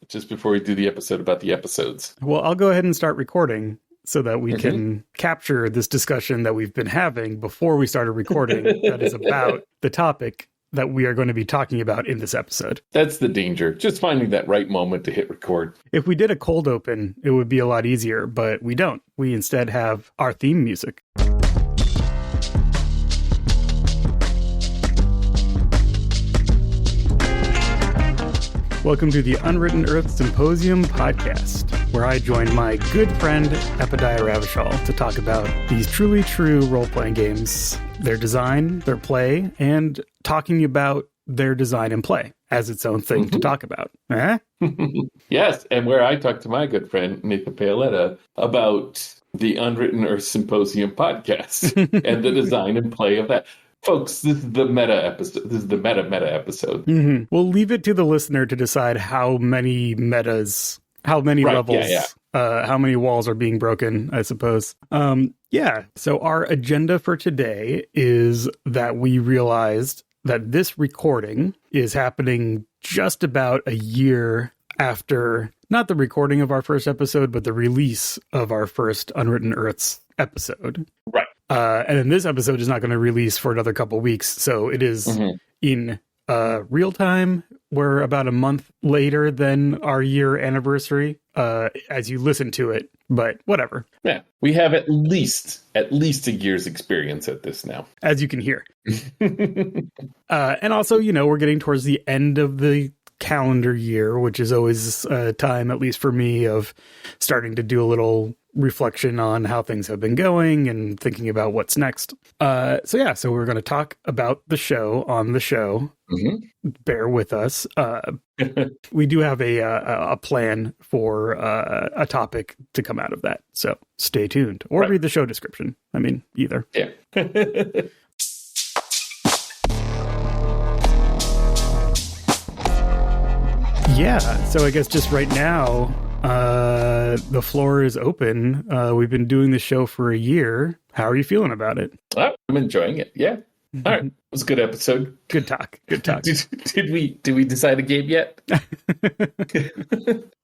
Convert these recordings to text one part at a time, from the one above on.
just before we do the episode about the episodes. Well, I'll go ahead and start recording so that we can capture this discussion that we've been having before we started recording that is about the topic that we are going to be talking about in this episode. That's the danger. Just finding that right moment to hit record. If we did a cold open, it would be a lot easier, but we don't. We instead have our theme music. Welcome to the Unwritten Earth Symposium podcast, where I join my good friend Eppy Ravishal to talk about these truly true role-playing games, their design, their play, and talking about their design and play as its own thing to talk about. Yes, and where I talk to my good friend Nathan Paoletta about the Unwritten Earth Symposium podcast and the design and play of that. Folks, this is the meta episode. This is the meta episode. We'll leave it to the listener to decide how many metas, how many levels, how many walls are being broken, I suppose. So our agenda for today is that we realized that this recording is happening just about a year after, not the recording of our first episode, but the release of our first Unwritten Earths episode. Right. And then this episode is not going to release for another couple weeks. So it is in real time. We're about a month later than our year anniversary as you listen to it. But whatever. Yeah, we have at least a year's experience at this now. As you can hear. And also, we're getting towards the end of the calendar year, which is always a time, at least for me, of starting to do a little reflection on how things have been going and thinking about what's next. So we're going to talk about the show on the show. Bear with us. We do have a plan for a topic to come out of that. So stay tuned or read the show description. I mean, either. Yeah. Yeah. So I guess just right now, the floor is open. We've been doing the show for a year. How are you feeling about it? I'm enjoying it. Yeah. All right. It was a good episode. Good talk. Did we decide a game yet?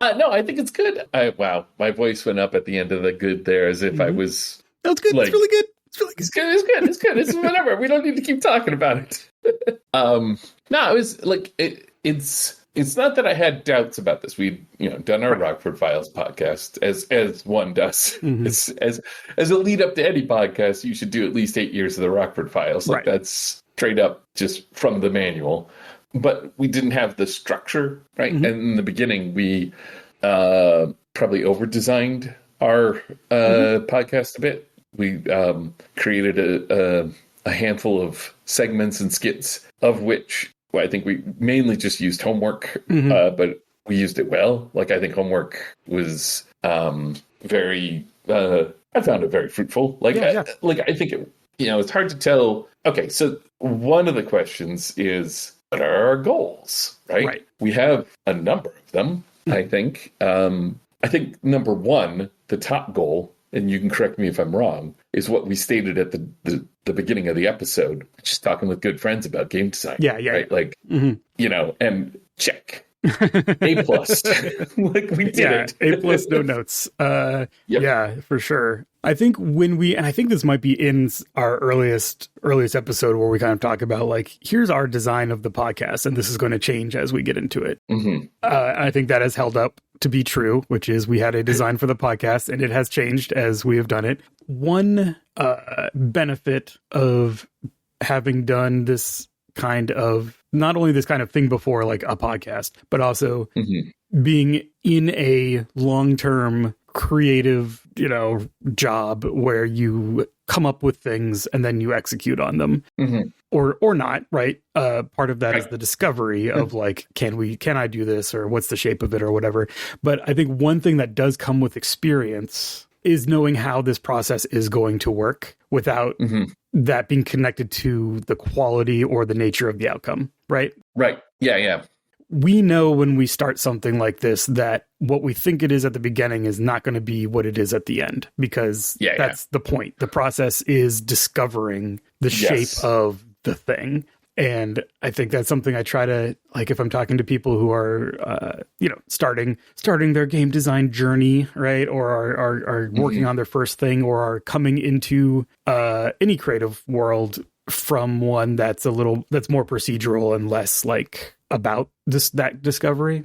No, I think it's good. Wow. My voice went up at the end of the good there as if I was. That's good. It's really good. It's good. It's whatever. We don't need to keep talking about it. No, it was like, it's not that I had doubts about this. We'd, done our Rockford Files podcast as one does. As a lead up to any podcast, you should do at least 8 years of the Rockford Files. That's straight up just from the manual. But we didn't have the structure, right? And in the beginning, we probably over-designed our podcast a bit. We created a handful of segments and skits, of which I think we mainly just used homework, but we used it well. Like, I think homework was very, I found it very fruitful. I think it, it's hard to tell. Okay, so one of the questions is, what are our goals, right? We have a number of them, I think. I think number one, the top goal, and you can correct me if I'm wrong, is what we stated at the beginning of the episode, just talking with good friends about game design. Yeah. Right? Like, and check. A+. Like, we did it. A+, no notes. Yeah, for sure. I think I think this might be in our earliest episode where we kind of talk about, like, here's our design of the podcast, and this is going to change as we get into it. I think that has held up to be true, which is we had a design for the podcast, and it has changed as we have done it. One benefit of having done this kind of, not only this kind of thing before, like a podcast, but also being in a long-term creative, job where you come up with things and then you execute on them, or not, right? Part of that is the discovery of, like, can I do this, or what's the shape of it, or whatever. But I think one thing that does come with experience is knowing how this process is going to work without that being connected to the quality or the nature of the outcome, right? Right. Yeah. We know when we start something like this that what we think it is at the beginning is not going to be what it is at the end, because that's the point. The process is discovering the shape of the thing. And I think that's something I try to, like, if I'm talking to people who are, starting their game design journey, right, or are working on their first thing, or are coming into any creative world from one that's more procedural and less like about that discovery.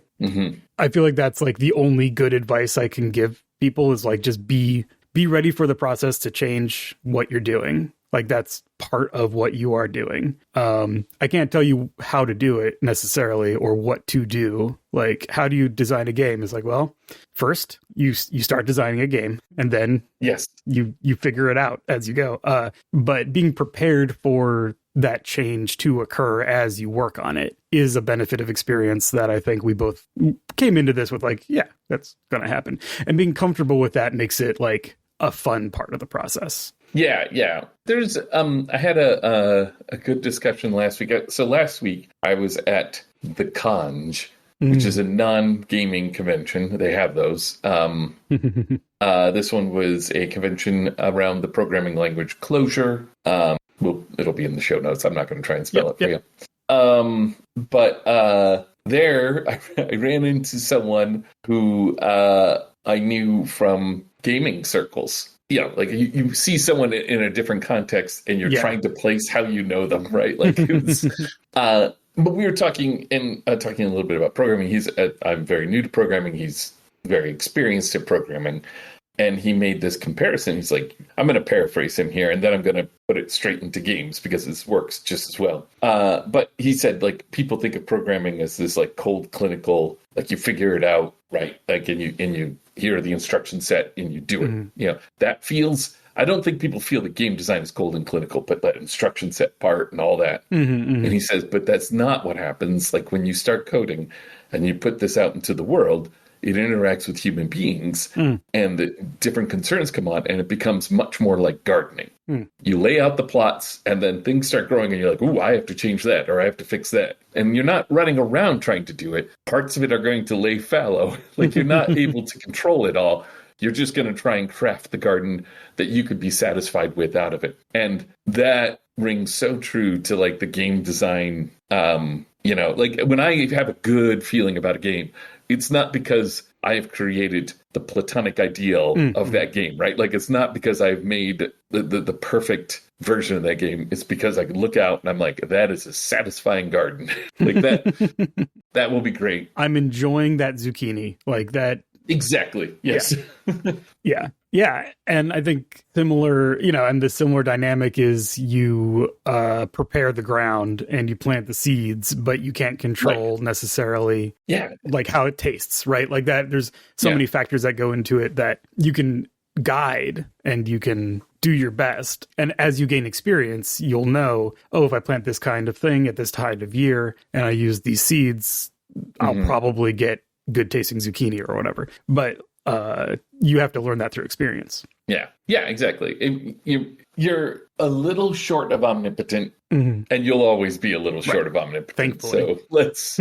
I feel like that's like the only good advice I can give people is like, just be ready for the process to change what you're doing. Like, that's part of what you are doing. I can't tell you how to do it necessarily, or what to do. Like, how do you design a game? It's like, well, first you start designing a game, and then you figure it out as you go. But being prepared for that change to occur as you work on it is a benefit of experience that I think we both came into this with, like, yeah, that's going to happen. And being comfortable with that makes it like a fun part of the process. Yeah. There's I had a good discussion last week. So last week I was at the Conj, which is a non-gaming convention. They have those. This one was a convention around the programming language Clojure. It'll be in the show notes. I'm not going to try and spell it for you. But there I ran into someone who I knew from gaming circles. Like you see someone in a different context and you're trying to place how you know them, right? Like it was, but we were talking a little bit about programming. I'm very new to programming. He's very experienced at programming. And he made this comparison. He's like, I'm going to paraphrase him here, and then I'm going to put it straight into games because this works just as well. But he said, like, people think of programming as this like cold, clinical, like you figure it out, right? Like, and you hear the instruction set and you do it. That feels. I don't think people feel that game design is cold and clinical, but that instruction set part and all that. And he says, but that's not what happens. Like when you start coding and you put this out into the world, it interacts with human beings and the different concerns come on, and it becomes much more like gardening. You lay out the plots and then things start growing and you're like, ooh, I have to change that or I have to fix that. And you're not running around trying to do it. Parts of it are going to lay fallow. Like you're not able to control it all. You're just going to try and craft the garden that you could be satisfied with out of it. And that rings so true to like the game design. Like when I have a good feeling about a game, it's not because I have created the platonic ideal of that game, right? Like it's not because I've made the perfect version of that game. It's because I can look out and I'm like, that is a satisfying garden. Like that will be great. I'm enjoying that zucchini, like that. Exactly. Yes. Yeah. And I think similar, and the similar dynamic is you prepare the ground and you plant the seeds, but you can't control necessarily like how it tastes, right? Like that, there's so many factors that go into it that you can guide and you can do your best. And as you gain experience, you'll know, if I plant this kind of thing at this time of year and I use these seeds, I'll probably get good tasting zucchini or whatever. But you have to learn that through experience. Yeah, exactly. You're a little short of omnipotent, and you'll always be a little short of omnipotent. Thankfully. So let's,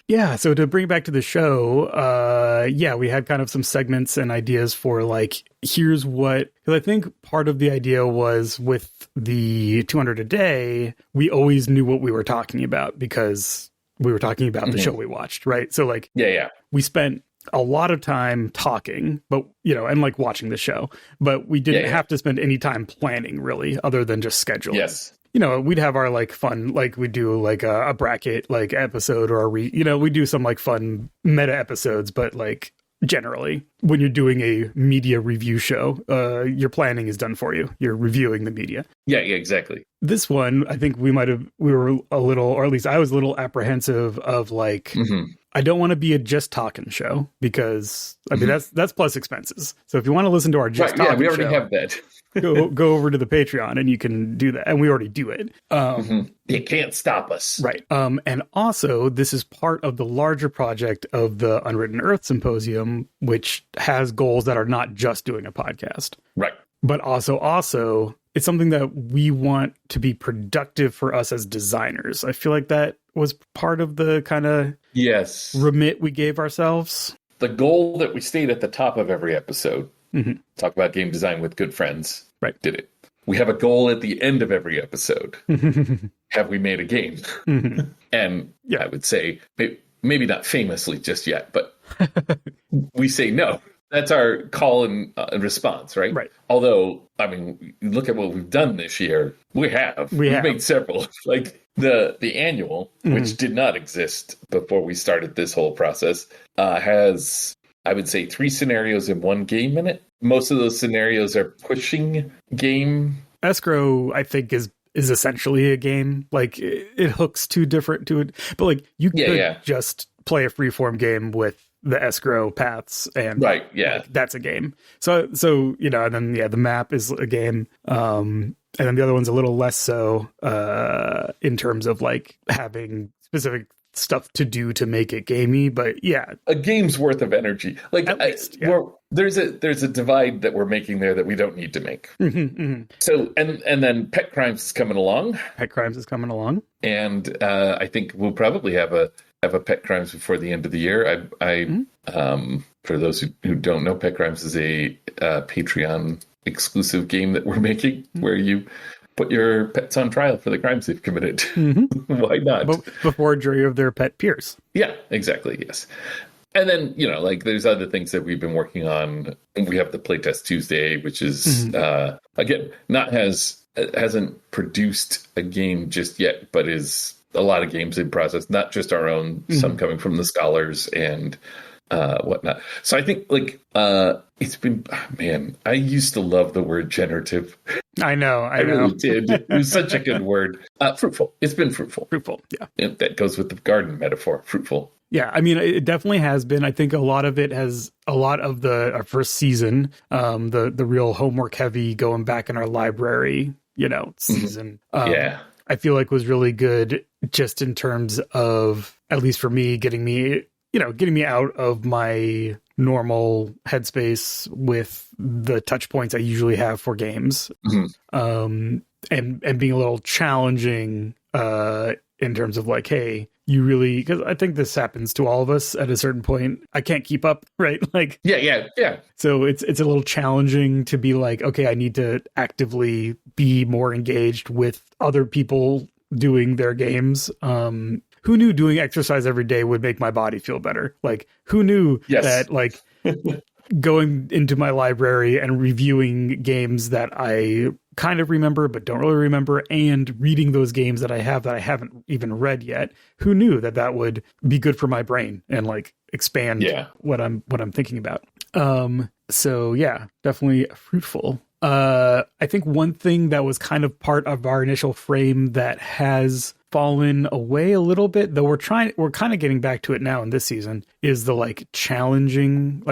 Yeah, so to bring back to the show, we had kind of some segments and ideas for like, here's what, because I think part of the idea was with the 200 a day, we always knew what we were talking about because we were talking about the show we watched, right? So like, we spent a lot of time talking, but and like watching the show, but we didn't have to spend any time planning really, other than just scheduling. Yes. We'd have our like fun, like we do like a bracket like episode, or we do some like fun meta episodes, but like generally when you're doing a media review show, your planning is done for you. You're reviewing the media. Yeah, exactly. This one, I think we were a little, or at least I was a little apprehensive of like, I don't want to be a just talking show because I mean, that's plus expenses. So if you want to listen to our just talking show, we already have that. go over to the Patreon and you can do that. And we already do it. You can't stop us. Right. And also this is part of the larger project of the Unwritten Earth Symposium, which has goals that are not just doing a podcast. Right. But also it's something that we want to be productive for us as designers. I feel like that was part of the kind of remit we gave ourselves. The goal that we stayed at the top of every episode. Talk about game design with good friends. Right. Did it. we have a goal at the end of every episode. Have we made a game? And I would say, maybe not famously just yet, but we say no. That's our call and response, right? Right. Although, I mean, look at what we've done this year. We've made several. Like the annual, which did not exist before we started this whole process, has, I would say, 3 scenarios and 1 game in it. Most of those scenarios are pushing game. Escrow, I think, is essentially a game. Like it hooks too different to it, but like you could just play a freeform game with the escrow paths and like, that's a game. So you know, and then the map is a game. And then the other one's a little less so in terms of like having specific stuff to do to make it gamey, but a game's worth of energy. Like at least, there's a divide that we're making there that we don't need to make. So and then Pet Crimes is coming along. And I think we'll probably have a Pet Crimes before the end of the year. For those who don't know, Pet Crimes is a Patreon exclusive game that we're making where you put your pets on trial for the crimes they've committed. Why not? Before a jury of their pet peers. Yeah, exactly. Yes. And then, you know, like there's other things that we've been working on. We have the Playtest Tuesday, which is, again, hasn't produced a game just yet, but is a lot of games in process, not just our own, some coming from the scholars and whatnot. So I think like it's been, man, I used to love the word generative. I know. I really did. It was such a good word. Fruitful. It's been fruitful. Yeah. And that goes with the garden metaphor. Fruitful. Yeah, I mean, it definitely has been. I think a lot of our first season, the real homework heavy going back in our library, you know, season. I feel like was really good just in terms of, at least for me, getting me out of my normal headspace with the touch points I usually have for games. And being a little challenging in terms of like, hey, you really, because I think this happens to all of us at a certain point. I can't keep up, right? Like, yeah. So it's a little challenging to be like, okay, I need to actively be more engaged with other people doing their games. Who knew doing exercise every day would make my body feel better? Like, who knew that like going into my library and reviewing games that I kind of remember but don't really remember, and reading those games that I haven't even read yet, who knew that would be good for my brain and like expand what I'm thinking about. So yeah, definitely fruitful. I think one thing that was kind of part of our initial frame that has fallen away a little bit, though we're kind of getting back to it now in this season, is the challenging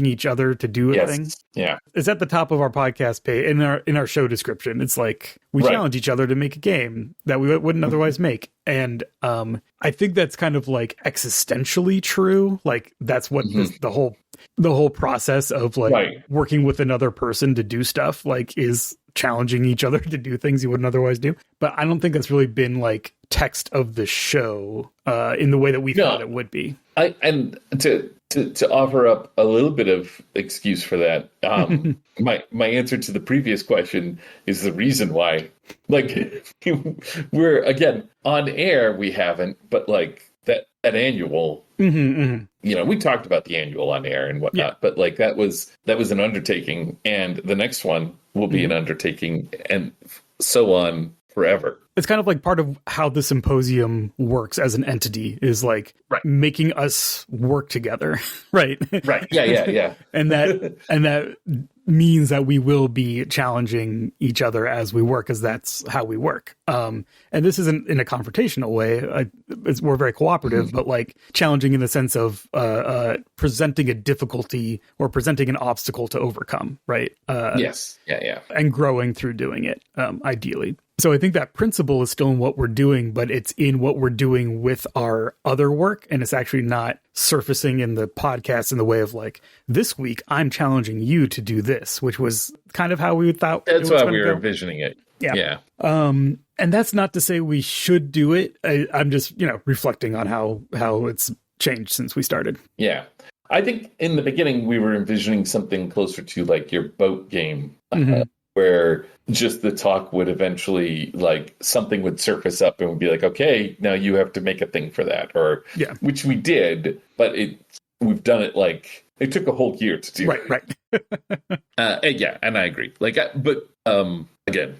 each other to do a thing. Yeah. It's at the top of our podcast page in our show description. It's like we challenge each other to make a game that we wouldn't otherwise make. And I think that's kind of like existentially true. Like that's what the whole process of like working with another person to do stuff like is challenging each other to do things you wouldn't otherwise do. But I don't think that's really been like text of the show in the way that we thought it would be. And to offer up a little bit of excuse for that, my answer to the previous question is the reason why. Like we're again on air, we haven't, but like that annual. You know, we talked about the annual on air and whatnot, but like that was an undertaking, and the next one will be an undertaking, and so on forever. It's kind of like part of how the symposium works as an entity is like making us work together. Right. Yeah. and that means that we will be challenging each other as we work, because that's how we work. And this isn't in a confrontational way. We're very cooperative, but like challenging in the sense of presenting a difficulty or presenting an obstacle to overcome. Right. Yes. Yeah. And growing through doing it, ideally. So I think that principle is still in what we're doing, but it's in what we're doing with our other work. And it's actually not surfacing in the podcast in the way of like, this week I'm challenging you to do this, which was kind of how we thought. That's why we were envisioning it. Yeah. And that's not to say we should do it. I'm just, reflecting on how it's changed since we started. Yeah. I think in the beginning we were envisioning something closer to like your boat game where just the talk would eventually, like, something would surface up and would be like, okay, now you have to make a thing for that, or which we did, but we've done it like it took a whole year to do. Right. And I agree. Again,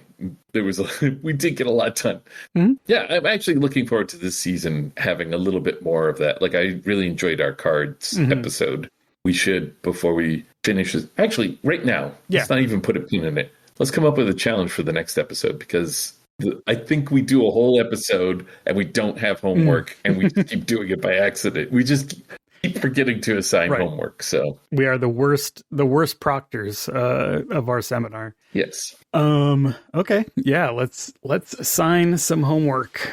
we did get a lot done. Mm-hmm. Yeah, I'm actually looking forward to this season having a little bit more of that. Like, I really enjoyed our cards episode. We should, before we finish this, actually, right now, let's not even put a pin in it. Let's come up with a challenge for the next episode, because I think we do a whole episode and we don't have homework and we just keep doing it by accident. We just keep forgetting to assign homework. So we are the worst proctors of our seminar. Yes. Okay. Yeah. Let's assign some homework.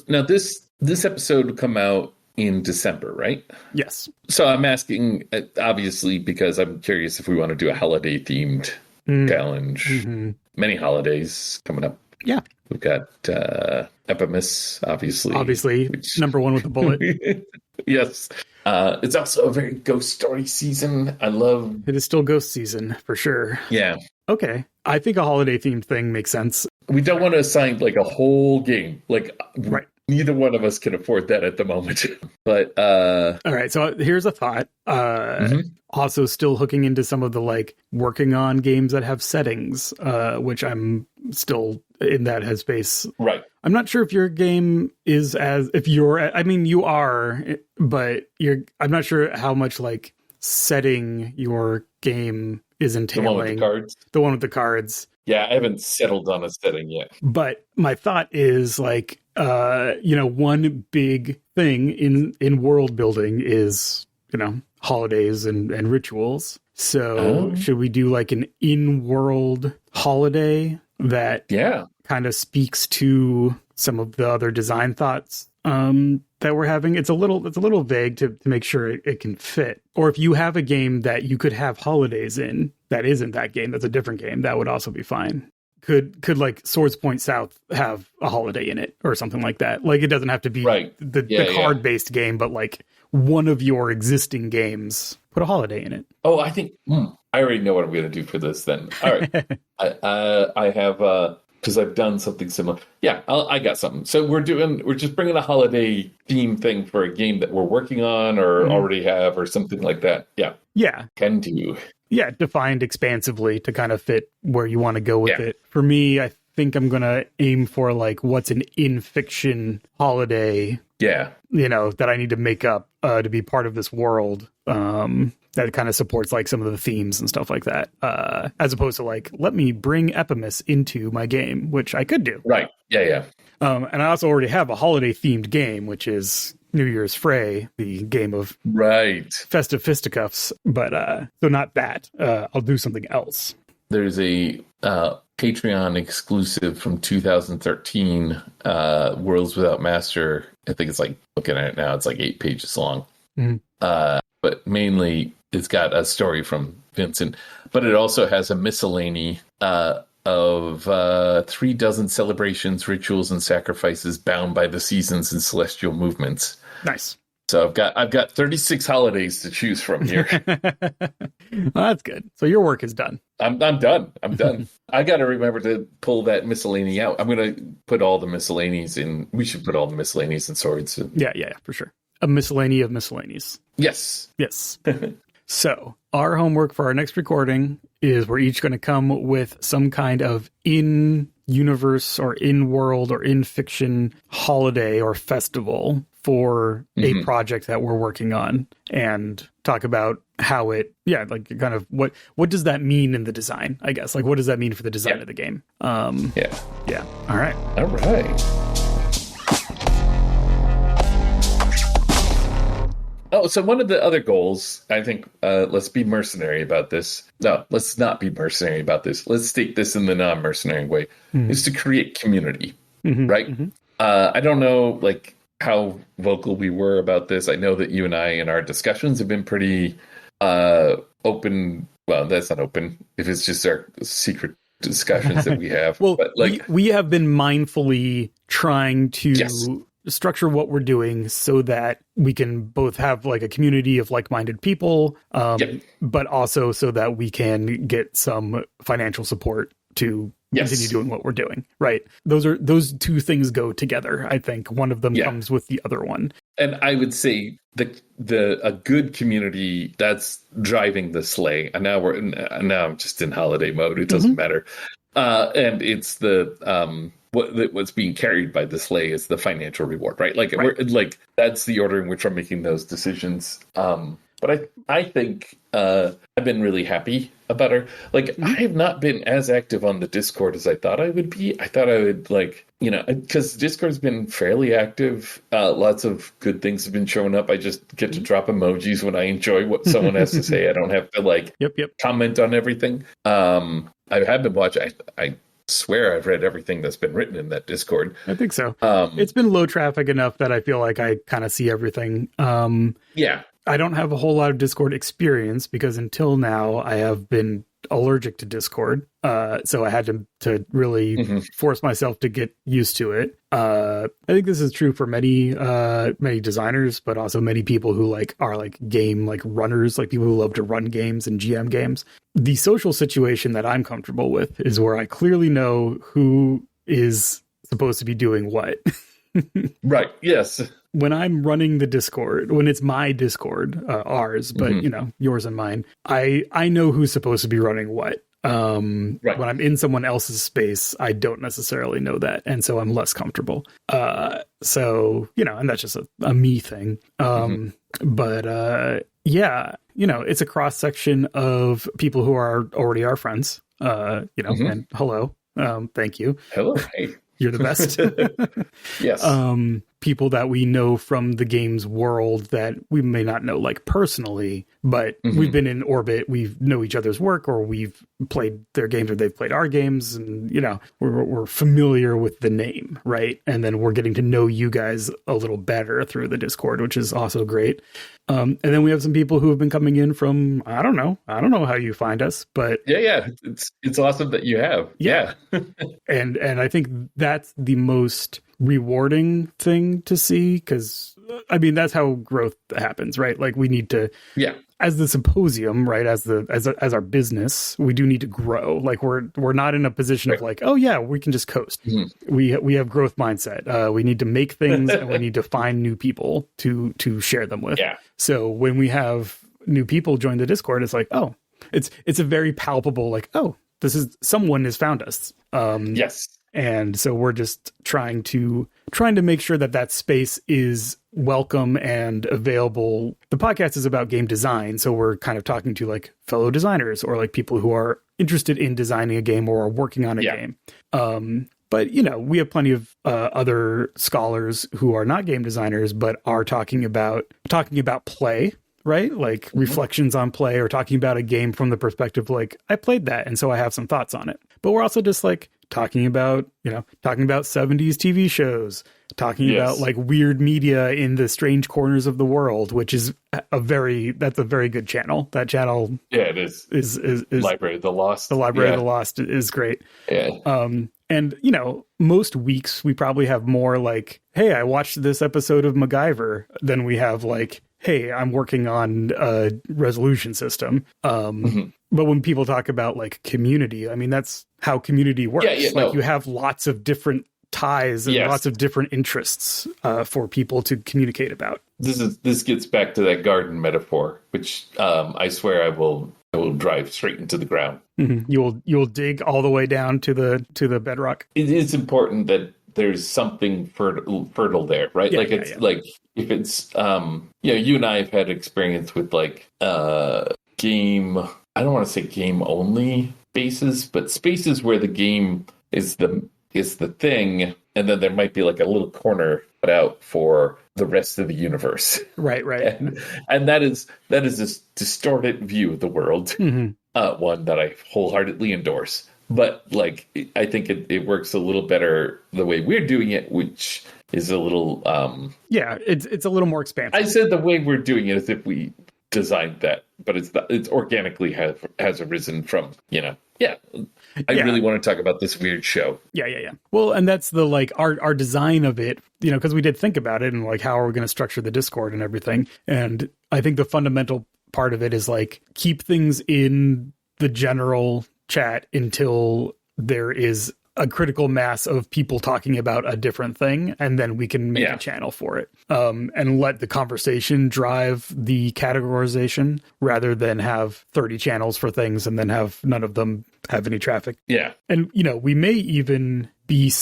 Now this episode will come out in December, right? Yes. So I'm asking, obviously, because I'm curious if we want to do a holiday themed challenge. Mm-hmm. Many holidays coming up. Yeah. We've got Eppimus, obviously. Which... number one with the bullet. Yes. It's also a very ghost story season. It is still ghost season, for sure. Yeah. Okay. I think a holiday themed thing makes sense. We don't want to assign like a whole game. Like, neither one of us can afford that at the moment. But all right, so here's a thought. Also still hooking into some of the like working on games that have settings, which I'm still in that headspace. Right. I'm not sure if your game is you are, but I'm not sure how much like setting your game is entailing. The one with the cards? The one with the cards. Yeah, I haven't settled on a setting yet. But my thought is like, one big thing in world building is, holidays and rituals. So should we do like an in-world holiday that kind of speaks to some of the other design thoughts that we're having? It's a little vague to make sure it can fit. Or if you have a game that you could have holidays in that isn't that game, that's a different game, that would also be fine. Could like Swords Point South have a holiday in it or something like that? Like, it doesn't have to be the card-based game, but like one of your existing games, put a holiday in it. Oh, I think I already know what I'm going to do for this then. All right. I have, because I've done something similar. Yeah, I got something. So we're just bringing a holiday theme thing for a game that we're working on or already have or something like that. Yeah. Yeah. Can do. Yeah, defined expansively to kind of fit where you want to go with it. For me, I think I'm going to aim for like what's an in-fiction holiday. Yeah. That I need to make up to be part of this world. That kind of supports like some of the themes and stuff like that. As opposed to like, let me bring Eppimus into my game, which I could do. Right. Yeah. And I also already have a holiday themed game, which is New Year's Fray, the game of festive fisticuffs. But so not that. I'll do something else. There's a Patreon exclusive from 2013, Worlds Without Master. I think it's like, looking at it now, it's like 8 pages long. Mm-hmm. But mainly it's got a story from Vincent, but it also has a miscellany of 36 celebrations, rituals, and sacrifices bound by the seasons and celestial movements. Nice. So I've got 36 holidays to choose from here. Well, that's good. So your work is done. I'm done. I got to remember to pull that miscellany out. I'm going to put all the miscellanies in. We should put all the miscellanies in swords. Yeah, for sure. A miscellany of miscellanies. Yes. So our homework for our next recording is we're each going to come with some kind of in-universe or in-world or in-fiction holiday or festival for a project that we're working on, and talk about how it, like kind of what does that mean in the design, I guess. Like, what does that mean for the design of the game? Yeah. All right. Oh, so one of the other goals, I think, let's be mercenary about this. No, let's not be mercenary about this. Let's state this in the non-mercenary way, is to create community, right? Mm-hmm. I don't know, like, how vocal we were about this. I know that you and I in our discussions have been pretty open. Well, that's not open if it's just our secret discussions that we have. Well, but like, we have been mindfully trying to structure what we're doing so that we can both have like a community of like-minded people, but also so that we can get some financial support to continue doing what we're doing, right? Those two things go together. I think one of them comes with the other one. And I would say a good community that's driving the sleigh. And now I'm just in holiday mode. It doesn't matter. And it's what's being carried by the sleigh is the financial reward, right? We're like, that's the order in which we're making those decisions. But I think I've been really happy about her. Like, I have not been as active on the Discord as I thought I would be. I thought I would, because Discord's been fairly active. Lots of good things have been showing up. I just get to drop emojis when I enjoy what someone has to say. I don't have to comment on everything. I have been watching. I swear I've read everything that's been written in that Discord. I think so. It's been low traffic enough that I feel like I kind of see everything. I don't have a whole lot of Discord experience because until now I have been allergic to Discord. So I had to really force myself to get used to it. I think this is true for many designers, but also many people who are game runners, like people who love to run games and GM games. The social situation that I'm comfortable with is where I clearly know who is supposed to be doing what. Right. Yes. When I'm running the Discord, when it's my Discord, ours, but yours and mine, I know who's supposed to be running what. When I'm in someone else's space, I don't necessarily know that, and so I'm less comfortable. And that's just a me thing. But it's a cross section of people who are already our friends. And hello, thank you. Hello, hey. You're the best. Yes. People that we know from the games world that we may not know personally, but we've been in orbit. We know each other's work, or we've played their games, or they've played our games, and we're familiar with the name, right? And then we're getting to know you guys a little better through the Discord, which is also great. And then we have some people who have been coming in from I don't know how you find us, but it's awesome that you have. Yeah. and I think that's the most rewarding thing to see, because that's how growth happens, right? We need to as the symposium, right, as our business, we do need to grow. We're not in a position of we can just coast. We have growth mindset. We need to make things and we need to find new people to share them with. So when we have new people join the Discord, it's it's a very palpable this is someone has found us. Yes. And so we're just trying to make sure that space is welcome and available. The podcast is about game design, so we're kind of talking to fellow designers or people who are interested in designing a game or are working on a game. But we have plenty of other scholars who are not game designers but are talking about play, right? Reflections on play, or talking about a game from the perspective I played that and so I have some thoughts on it. But we're also just talking about 70s TV shows, talking about weird media in the strange corners of the world, which is a very good channel. That channel, it is Library of the Lost. The Library of the Lost is great. Yeah. And most weeks we probably have more hey, I watched this episode of MacGyver, than we have hey, I'm working on a resolution system. But when people talk about community, that's how community works. You have lots of different ties and lots of different interests for people to communicate about. This gets back to that garden metaphor, which I swear I will drive straight into the ground. You'll dig all the way down to the bedrock. It is important that there's something fertile there, right? If it's you and I have had experience with game, I don't want to say game only spaces, but spaces where the game is the thing, and then there might be a little corner put out for the rest of the universe. Right. And that is this distorted view of the world, one that I wholeheartedly endorse. But I think it works a little better the way we're doing it, which is a little it's a little more expansive. I said the way we're doing it as if we designed that, but it's organically has arisen from I really want to talk about this weird show. Yeah. Well, and that's the our design of it, because we did think about it and how are we going to structure the Discord and everything. And I think the fundamental part of it is keep things in the general chat until there is a critical mass of people talking about a different thing, and then we can make a channel for it, and let the conversation drive the categorization rather than have 30 channels for things and then have none of them have any traffic. Yeah. And, we may even be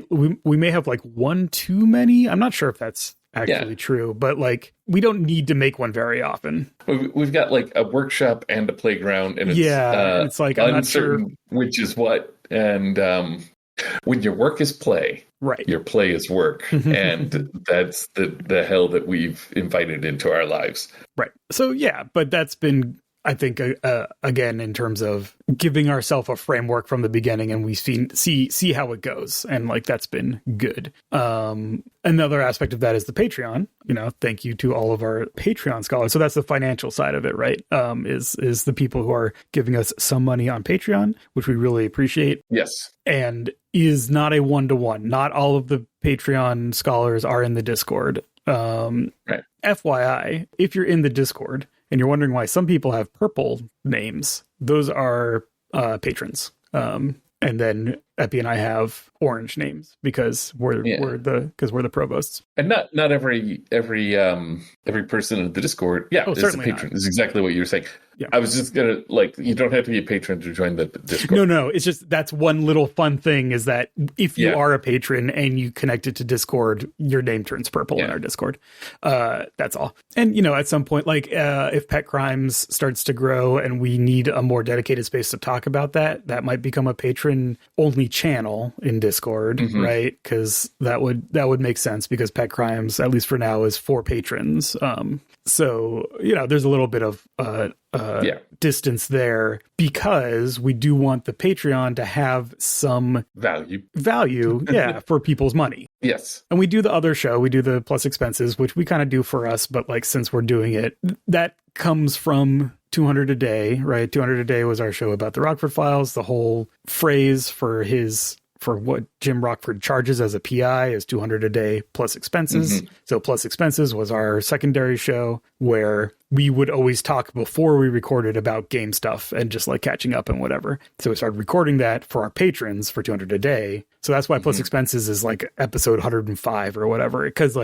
we may have like one too many. I'm not sure if that's actually true, but like we don't need to make one very often. We've got like a workshop and a playground, and it's like I'm not sure which is what. And when your work is play, right, your play is work, and that's the hell that we've invited into our lives. Right. So but that's been, I think, again, in terms of giving ourselves a framework from the beginning, and we see how it goes, and like that's been good. Another aspect of that is the Patreon. Thank you to all of our Patreon scholars. So that's the financial side of it, right? Is the people who are giving us some money on Patreon, which we really appreciate. Yes, and is not a 1-to-1. Not all of the Patreon scholars are in the Discord. Right. FYI, if you're in the Discord and you're wondering why some people have purple names, those are patrons. And then Eppy and I have orange names because we're the provosts. And not every person in the Discord, is a patron. Is exactly what you were saying. Yeah. I was just gonna you don't have to be a patron to join the Discord. No, it's just that's one little fun thing is that if you are a patron and you connect it to Discord, your name turns purple in our Discord. That's all. And at some point, if Pet Crimes starts to grow and we need a more dedicated space to talk about that might become a patron only channel in Discord, right? Because that would make sense because Pet Crimes, at least for now, is for patrons. So there's a little bit of distance there because we do want the Patreon to have some value for people's money. Yes. And we do the other show, we do the Plus Expenses, which we kind of do for us, but since we're doing it, that comes from 200 a day, right? 200 a day was our show about the Rockford Files. The whole phrase for what Jim Rockford charges as a PI is 200 a day plus expenses. So Plus Expenses was our secondary show where we would always talk before we recorded about game stuff and just catching up and whatever. So we started recording that for our patrons for 200 a day. So that's why Plus Expenses is episode 105 or whatever, because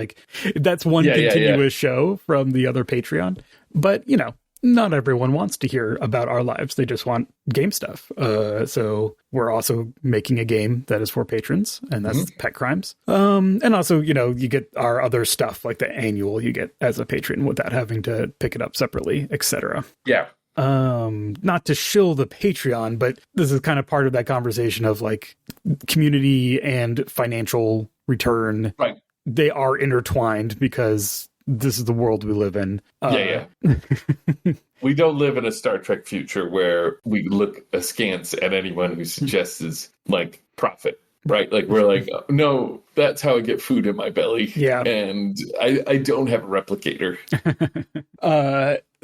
that's one continuous show from the other Patreon. But, not everyone wants to hear about our lives. They just want game stuff. So we're also making a game that is for patrons, and that's Pet Crimes. And also, you get our other stuff like the annual you get as a patron without having to pick it up separately, etc. Yeah. Not to shill the Patreon, but this is kind of part of that conversation of community and financial return. Right. They are intertwined because this is the world we live in. We don't live in a Star Trek future where we look askance at anyone who suggests is profit, right? We're no, that's how I get food in my belly. Yeah. And I don't have a replicator.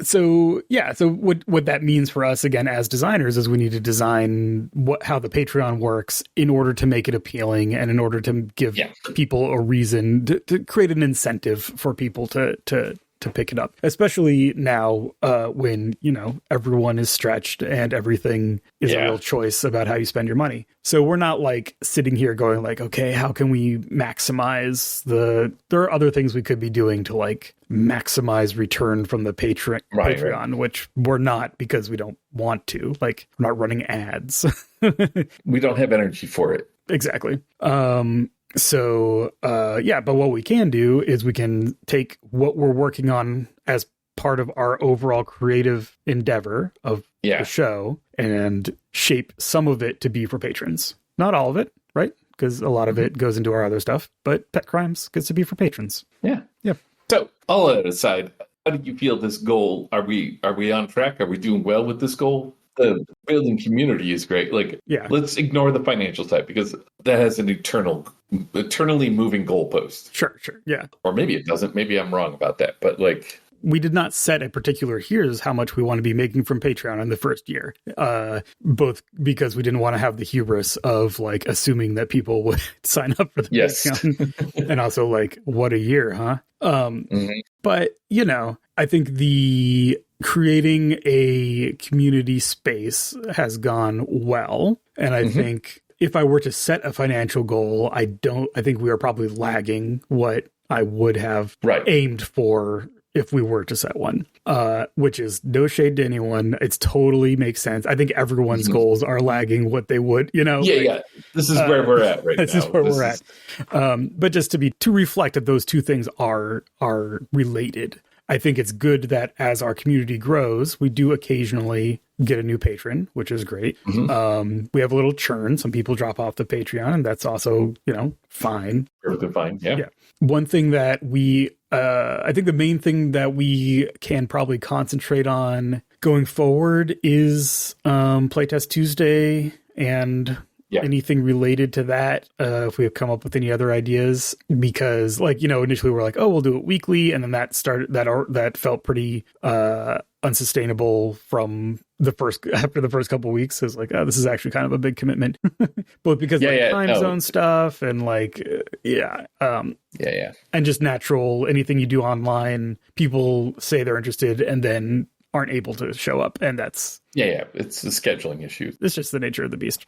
So what that means for us, again, as designers, is we need to design how the Patreon works in order to make it appealing and in order to give people a reason to create an incentive for people to pick it up, especially now when everyone is stretched and everything is a real choice about how you spend your money. So we're not sitting here going okay, how can we maximize there are other things we could be doing to maximize return from the Patreon, which we're not because we don't want to. We're not running ads. We don't have energy for it. Exactly. But what we can do is we can take what we're working on as part of our overall creative endeavor of the show and shape some of it to be for patrons. Not all of it, right? Because a lot of it goes into our other stuff, but Pet Crimes gets to be for patrons. Yeah. Yeah. So all that aside, how do you feel this goal? Are we on track? Are we doing well with this goal? The building community is great. Let's ignore the financial side because that has an eternally moving goalpost. Sure. Yeah. Or maybe it doesn't. Maybe I'm wrong about that. But we did not set a particular here's how much we want to be making from Patreon in the first year. Both because we didn't want to have the hubris of assuming that people would sign up for the Patreon. And also what a year, huh? But I think the creating a community space has gone well. And I think if I were to set a financial goal, I think we are probably lagging what I would have aimed for if we were to set one, which is no shade to anyone. It's totally makes sense. I think everyone's goals are lagging what they would, Yeah. This is where we're at right now. This is where we're at. But just to reflect that those two things are related. I think it's good that as our community grows, we do occasionally get a new patron, which is great. We have a little churn. Some people drop off the Patreon, and that's also, fine. Perfectly fine. Yeah. One thing that I think the main thing that we can probably concentrate on going forward is Playtest Tuesday and anything related to that. If we have come up with any other ideas, because initially we're like, oh, we'll do it weekly. And then that felt pretty unsustainable from after the first couple of weeks. It was like, oh, this is actually kind of a big commitment, both because time zone stuff and and just natural, anything you do online, people say they're interested and then aren't able to show up, and that's it's a scheduling issue. It's just the nature of the beast.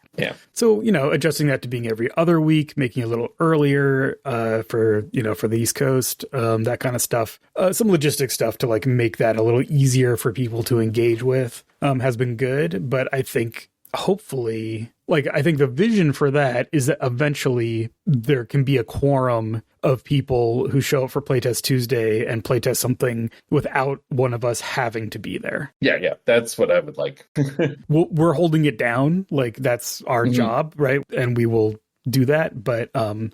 So adjusting that to being every other week, making it a little earlier for the East Coast, that kind of stuff, some logistic stuff to make that a little easier for people to engage with has been good. But I think hopefully, I think the vision for that is that eventually there can be a quorum of people who show up for Playtest Tuesday and playtest something without one of us having to be there. Yeah. That's what I would like. We're holding it down. That's our job, right? And we will do that. But in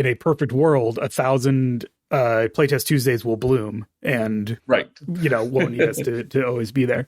a perfect world, 1,000 Playtest Tuesdays will bloom and won't need us to always be there.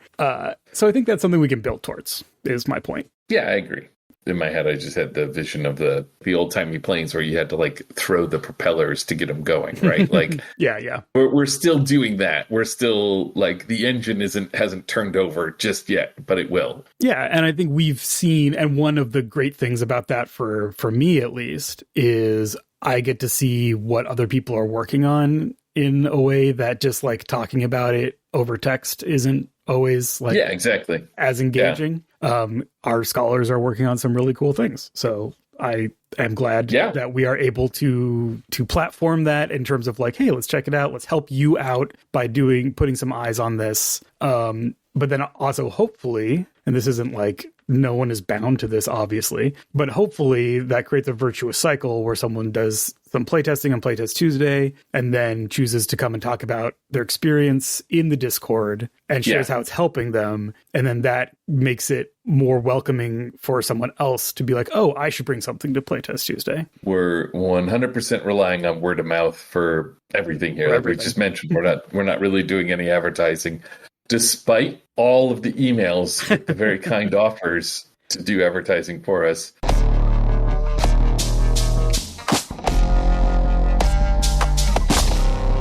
So I think that's something we can build towards, is my point. Yeah, I agree. In my head, I just had the vision of the old-timey planes where you had to throw the propellers to get them going, right? Yeah. We're still doing that. We're still the engine hasn't turned over just yet, but it will. Yeah, and I think we've seen, and one of the great things about that for me at least is I get to see what other people are working on in a way that just talking about it over text isn't always exactly as engaging. Our scholars are working on some really cool things. So I am glad that we are able to platform that in terms of hey, let's check it out. Let's help you out by putting some eyes on this. But then also hopefully, and this isn't no one is bound to this, obviously, but hopefully that creates a virtuous cycle where someone does some playtesting on Playtest Tuesday and then chooses to come and talk about their experience in the Discord and shares how it's helping them. And then that makes it more welcoming for someone else to be oh, I should bring something to Playtest Tuesday. We're 100% relying on word of mouth for everything here. Like we just mentioned, we're not really doing any advertising, despite all of the emails with the very kind offers to do advertising for us.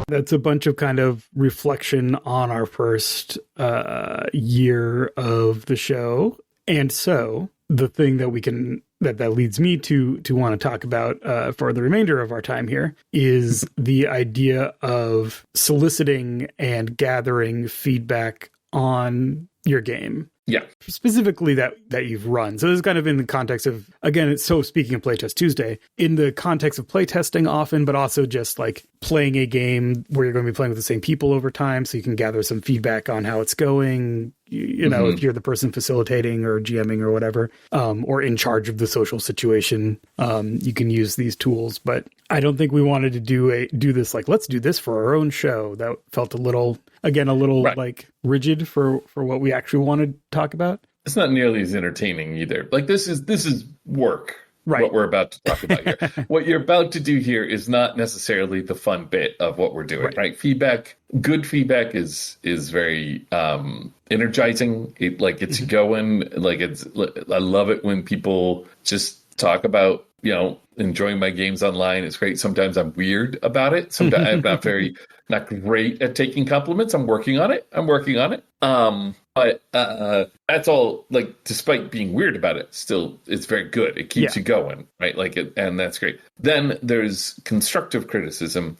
That's a bunch of kind of reflection on our first year of the show. And so the thing that we can that leads me to want to talk about for the remainder of our time here is the idea of soliciting and gathering feedback on your game. Yeah. Specifically that you've run. So this is kind of in the context of, again, it's so speaking of Playtest Tuesday, in the context of playtesting often, but also just playing a game where you're going to be playing with the same people over time. So you can gather some feedback on how it's going, if you're the person facilitating or GMing or whatever, or in charge of the social situation, you can use these tools. But I don't think we wanted to do this let's do this for our own show. That felt a little rigid for what we actually wanted to talk about. It's not nearly as entertaining either. This is work. Right. What we're about to talk about here. What you're about to do here is not necessarily the fun bit of what we're doing, right? Feedback, good feedback is very energizing. It gets you going. I love it when people just talk about enjoying my games online. It's great. Sometimes I'm weird about it. Sometimes I'm not great at taking compliments. I'm working on it. But that's all, like, despite being weird about it, still, it's very good. It keeps you going, right? And that's great. Then there's constructive criticism,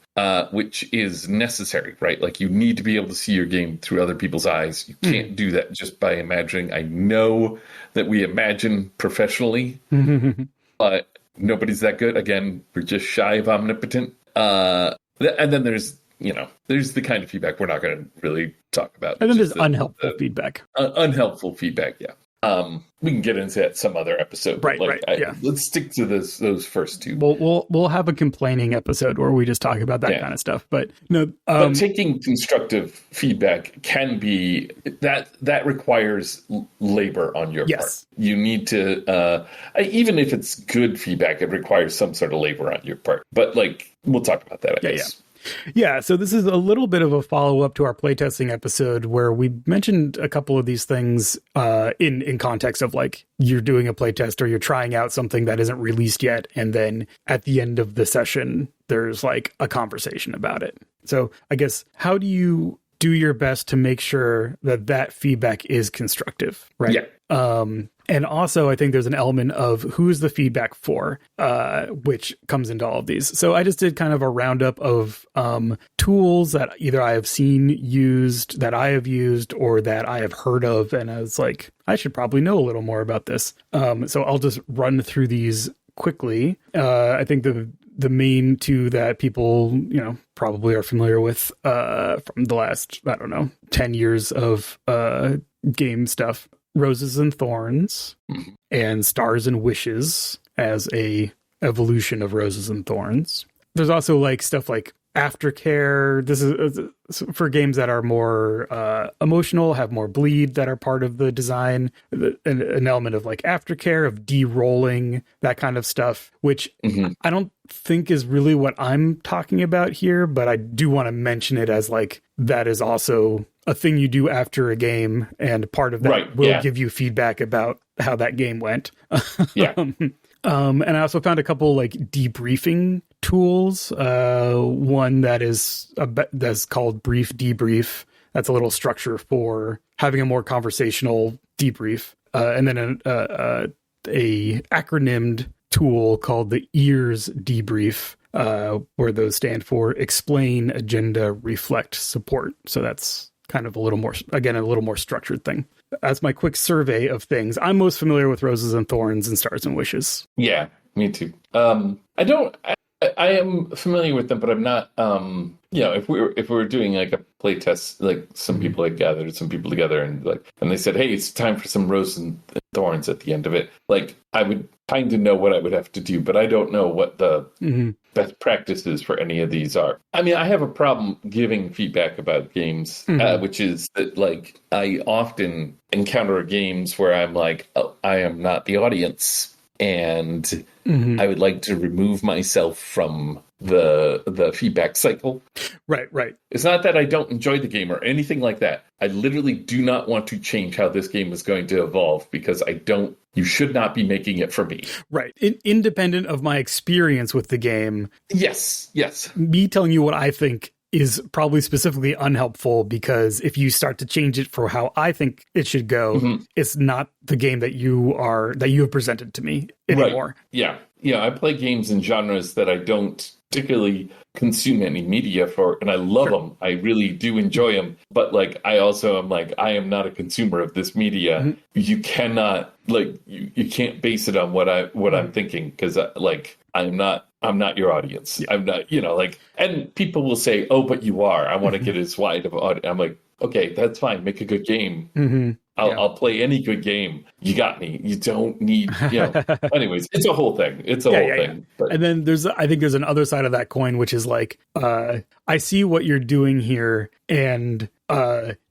which is necessary, right? Like, you need to be able to see your game through other people's eyes. You can't do that just by imagining. I know that we imagine professionally, but nobody's that good. Again, we're just shy of omnipotent. And then there's the kind of feedback we're not going to really talk about. And then there's unhelpful feedback. Unhelpful feedback, yeah. We can get into that some other episode. Right. Let's stick to those first two. We'll have a complaining episode where we just talk about that kind of stuff. But no, but taking constructive feedback can be that requires labor on your part. You need to even if it's good feedback, it requires some sort of labor on your part. But we'll talk about that, I guess. Yeah, so this is a little bit of a follow-up to our playtesting episode where we mentioned a couple of these things in context of, like, you're doing a playtest or you're trying out something that isn't released yet, and then at the end of the session, there's, like, a conversation about it. So I guess, how do you do your best to make sure that feedback is constructive, right? Yeah. And also, I think there's an element of who's the feedback for, which comes into all of these. So I just did kind of a roundup of tools that either I have seen used, that I have used, or that I have heard of. And I was like, I should probably know a little more about this. So I'll just run through these quickly. I think the main two that people, probably are familiar with from the last, 10 years of game stuff. Roses and Thorns and Stars and Wishes as a evolution of Roses and Thorns. There's also stuff like Aftercare. This is for games that are more emotional, have more bleed, that are part of the design. An element of Aftercare, of de-rolling, that kind of stuff, which I don't think is really what I'm talking about here, but I do want to mention it as that is also a thing you do after a game, and part of that will give you feedback about how that game went. And I also found a couple debriefing tools. One that's called Brief Debrief. That's a little structure for having a more conversational debrief. And then a acronymed tool called the EARS Debrief, where those stand for Explain, Agenda, Reflect, Support. So that's kind of a little more structured thing. That's my quick survey of things. I'm most familiar with Roses and Thorns and Stars and Wishes. Yeah, me too. I am familiar with them, but I'm not. If we were doing a play test, some people had gathered some people together and they said, "Hey, it's time for some Roses and Thorns" at the end of it. I would kind of know what I would have to do, but I don't know what the best practices for any of these are. I mean, I have a problem giving feedback about games, which is that I often encounter games where I'm I am not the audience, and I would like to remove myself from the feedback cycle. Right. It's not that I don't enjoy the game or anything like that. I literally do not want to change how this game is going to evolve, because you should not be making it for me. Right. Independent of my experience with the game. Yes. Me telling you what I think is probably specifically unhelpful, because if you start to change it for how I think it should go, it's not the game that you have presented to me anymore. Right. Yeah. I play games in genres that I don't particularly consume any media for, and I love them. I really do enjoy them. But I also am I am not a consumer of this media. You cannot you can't base it on what I'm thinking, because I'm not your audience. I'm not, and people will say, "Oh, but you are." I want to get as wide of an audience. I'm okay, that's fine. Make a good game. I'll play any good game. You got me. You don't need, anyways, it's a whole thing. It's a whole thing. But. And then I think there's another side of that coin, which is I see what you're doing here, and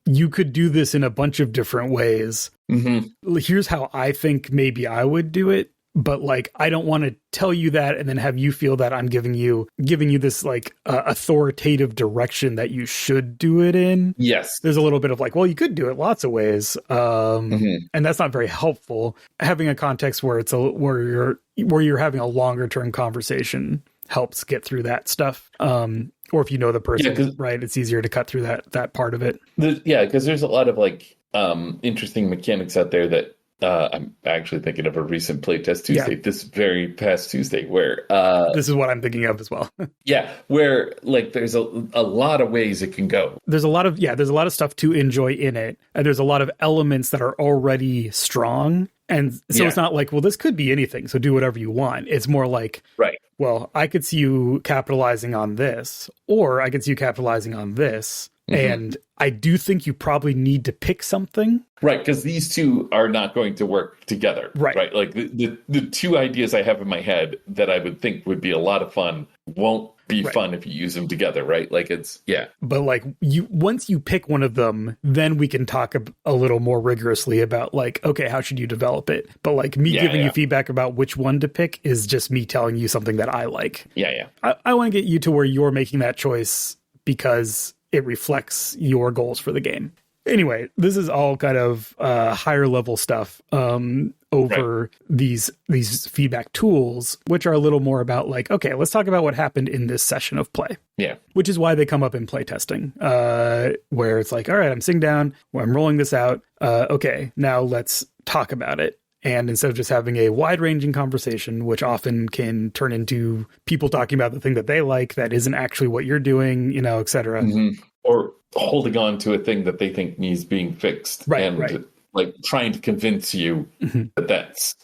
you could do this in a bunch of different ways. Here's how I think maybe I would do it. but like I don't want to tell you that and then have you feel that I'm giving you this like authoritative direction that you should do it in. Yes, there's a little bit of like, well, you could do it lots of ways, and that's not very helpful. Having a context where where you're having a longer term conversation helps get through that stuff. Or if you know the person, right, it's easier to cut through that part of it. Because there's a lot of like interesting mechanics out there that I'm actually thinking of a recent playtest Tuesday, this very past Tuesday, where this is what I'm thinking of as well. Where like there's a lot of ways it can go. There's a lot of stuff to enjoy in it, and there's a lot of elements that are already strong. And so it's not like, well, this could be anything, so do whatever you want. It's more like, right, well, I could see you capitalizing on this, or I could see you capitalizing on this. And I do think you probably need to pick something. Right, because these two are not going to work together. Right. Like the two ideas I have in my head that I would think would be a lot of fun won't be fun if you use them together, right? Like it's, But like once you pick one of them, then we can talk a little more rigorously about like, okay, how should you develop it? But like me giving you feedback about which one to pick is just me telling you something that I like. I want to get you to where you're making that choice because it reflects your goals for the game. Anyway, this is all kind of higher level stuff over these feedback tools, which are a little more about like, okay, let's talk about what happened in this session of play. Yeah. Which is why they come up in playtesting, where it's like, all right, I'm sitting down, I'm rolling this out. Okay, now let's talk about it. And instead of just having a wide-ranging conversation, which often can turn into people talking about the thing that they like that isn't actually what you're doing, et cetera. Or holding on to a thing that they think needs being fixed. Right. Like trying to convince you that that's,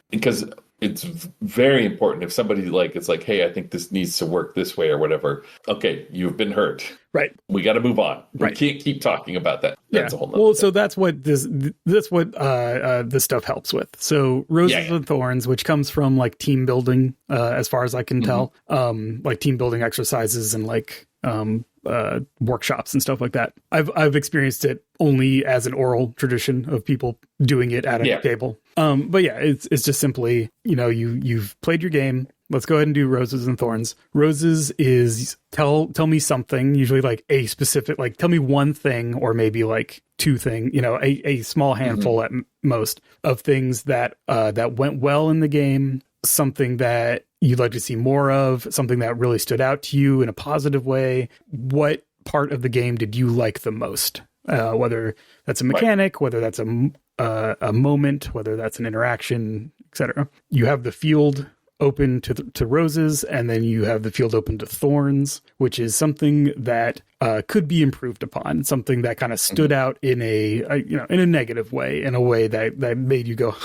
because it's very important if somebody like, it's like, hey, I think this needs to work this way or whatever. Okay, you've been hurt. Right. We got to move on. We can't keep talking about that. That's a whole nother thing. So that's what this stuff helps with. So Roses and Thorns, which comes from like team building, as far as I can tell, like team building exercises and like workshops and stuff like that. I've experienced it only as an oral tradition of people doing it at a table. But it's just simply, you've played your game. Let's go ahead and do Roses and Thorns. Roses is tell me something, usually like a specific, like tell me one thing or maybe like two things, a small handful at most of things that went well in the game, something that you'd like to see more of, something that really stood out to you in a positive way. What part of the game did you like the most? Whether that's a mechanic, whether that's a moment, whether that's an interaction, etc. You have the field open to Roses, and then you have the field open to Thorns, which is something that could be improved upon, something that kind of stood out in in a negative way, in a way that made you go,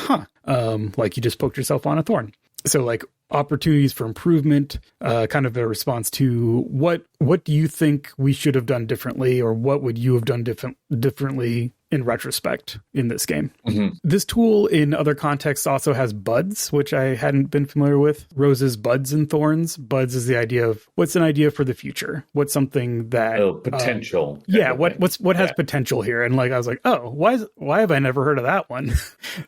like you just poked yourself on a thorn. So like opportunities for improvement, kind of a response to what do you think we should have done differently, or what would you have done differently in retrospect in this game. This tool in other contexts also has buds, which I hadn't been familiar with. Roses, buds, and thorns. Buds is the idea of what's an idea for the future. What's something that potential. What has potential here? And like I was like, oh, why have I never heard of that one?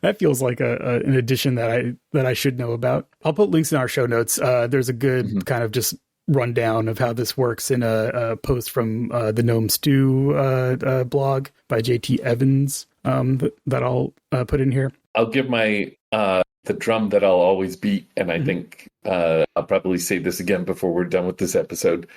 That feels like an addition that I should know about. I'll put links in our show notes. There's a good kind of just rundown of how this works in a post from the Gnome Stew blog by JT Evans that I'll put in here. I'll give my the drum that I'll always beat, and I think I'll probably say this again before we're done with this episode,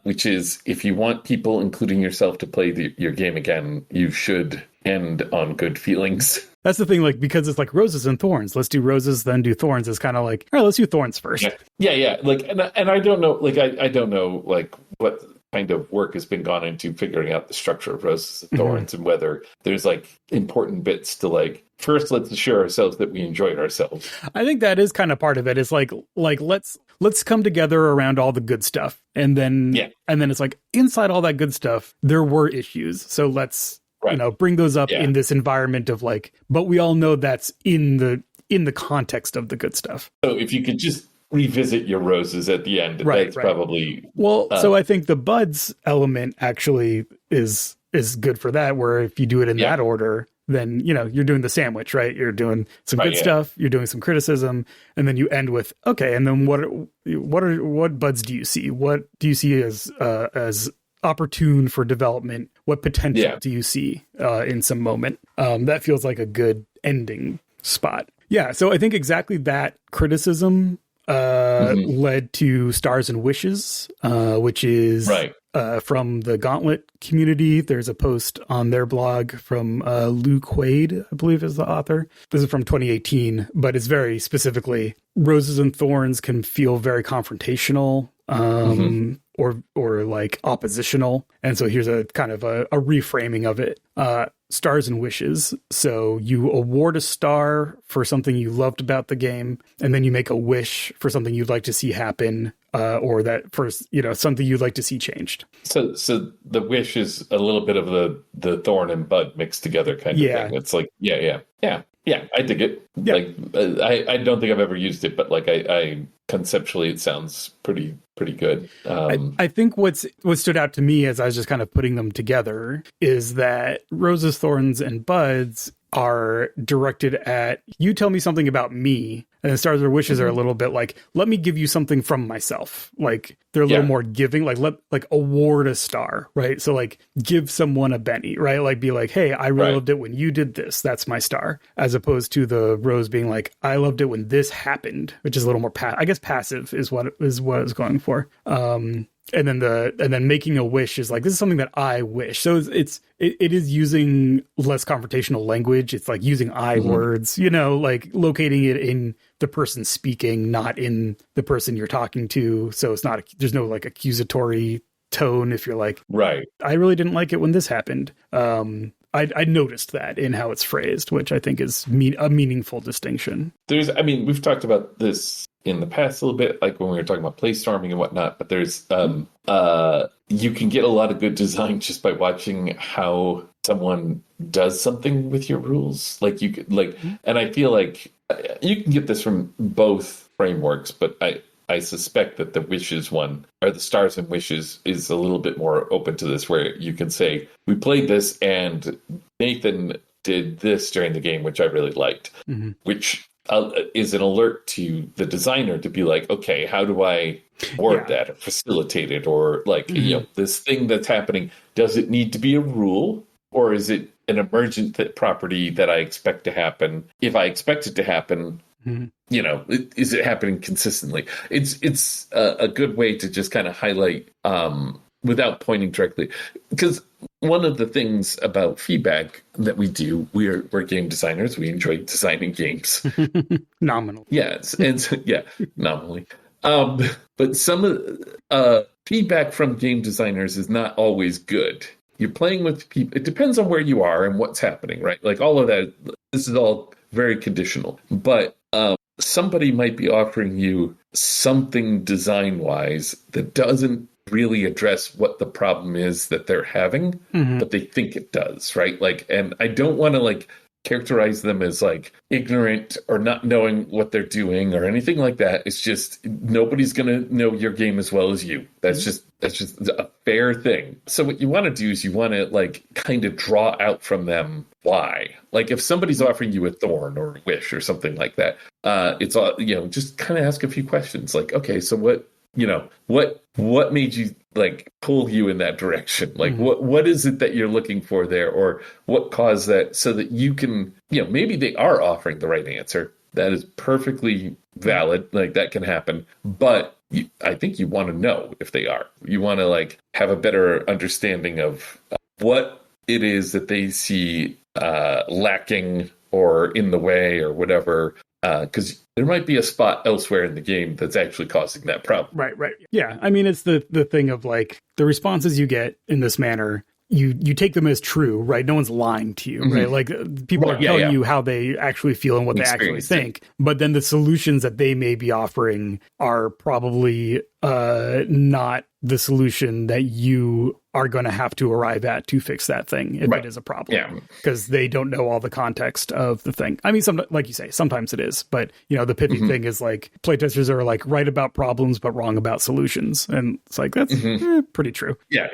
which is if you want people, including yourself, to play your game again, you should end on good feelings. That's the thing, like, because it's like Roses and Thorns. Let's do Roses, then do Thorns. It's kind of like, all right, let's do Thorns first. Yeah. Like, and I don't know, like, I don't know, like, what kind of work has been gone into figuring out the structure of Roses and Thorns and whether there's, like, important bits to, like, first, let's assure ourselves that we enjoyed ourselves. I think that is kind of part of it. It's like let's come together around all the good stuff. And then it's like, inside all that good stuff, there were issues. So let's, bring those up in this environment of like, but we all know that's in the context of the good stuff. So if you could just revisit your roses at the end, that's probably... Well, so I think the buds element actually is good for that, where if you do it in that order, then, you're doing the sandwich, right? You're doing some good stuff, you're doing some criticism, and then you end with, okay, and then what buds do you see? What do you see as opportune for development? What potential do you see in some moment? That feels like a good ending spot. Yeah, so I think exactly that criticism led to Stars and Wishes, which is from the Gauntlet community. There's a post on their blog from Lou Quaid, I believe is the author. This is from 2018, but it's very specifically Roses and Thorns can feel very confrontational or like oppositional. And so here's a kind of a reframing of it. Stars and Wishes. So you award a star for something you loved about the game, and then you make a wish for something you'd like to see happen, or that first, something you'd like to see changed. So the wish is a little bit of the thorn and bud mixed together kind of thing. It's like, yeah, I dig it. Yeah. Like, I don't think I've ever used it, but like I conceptually, it sounds pretty good. I think what stood out to me as I was just kind of putting them together is that Roses, Thorns, and Buds are directed at, you tell me something about me, and the Stars or Wishes are a little bit like, let me give you something from myself. Like they're a little more giving, like award a star, right? So like give someone a Benny, right? Like be like, hey, I really loved it when you did this. That's my star. As opposed to the Rose being like, I loved it when this happened, which is a little more passive is what I was going for. And then making a wish is like, this is something that I wish. So it is using less confrontational language. It's like using I words, like locating it in the person speaking, not in the person you're talking to. So it's not, there's no like accusatory tone. If you're like, right, I really didn't like it when this happened. I noticed that in how it's phrased, which I think is a meaningful distinction. We've talked about this in the past a little bit, like when we were talking about play storming and whatnot, but there's you can get a lot of good design just by watching how someone does something with your rules. Like you could and I feel like you can get this from both frameworks, but I suspect that the Wishes one, or the Stars and Wishes, is a little bit more open to this, where you can say, we played this and Nathan did this during the game, which I really liked, which is an alert to the designer to be like, okay, how do I word that or facilitate it? Or like, this thing that's happening, does it need to be a rule, or is it an emergent property that I expect to happen? If I expect it to happen, is it happening consistently? It's a good way to just kind of highlight without pointing directly, because one of the things about feedback that we do, we're game designers. We enjoy designing games. Nominal. Yes. And so, nominally. But some feedback from game designers is not always good. You're playing with people. It depends on where you are and what's happening, right? Like all of that, this is all very conditional. But somebody might be offering you something design-wise that doesn't really address what the problem is that they're having, but they think it does, right? Like, and I don't want to characterize them as ignorant or not knowing what they're doing or anything like that. It's just nobody's going to know your game as well as you. That's just a fair thing. So what you want to do is you want to kind of draw out from them why. Like if somebody's offering you a thorn or a wish or something like that, it's all, just kind of ask a few questions. Like, okay, so what made you pull you in that direction? Like what is it that you're looking for there, or what caused that, so that you can, maybe they are offering the right answer. That is perfectly valid. Like that can happen, but I think you want to know if they are. You want to have a better understanding of what it is that they see lacking or in the way or whatever. Because there might be a spot elsewhere in the game that's actually causing that problem. Right. Yeah. I mean, it's the thing of the responses you get in this manner, you take them as true, right? No one's lying to you, right? Like people are telling you how they actually feel and what they actually think. But then the solutions that they may be offering are probably not the solution that you are going to have to arrive at to fix that thing if it is a problem, because they don't know all the context of the thing. I mean, like you say, sometimes it is, but the pithy thing is playtesters are right about problems but wrong about solutions, and it's that's pretty true. Yeah.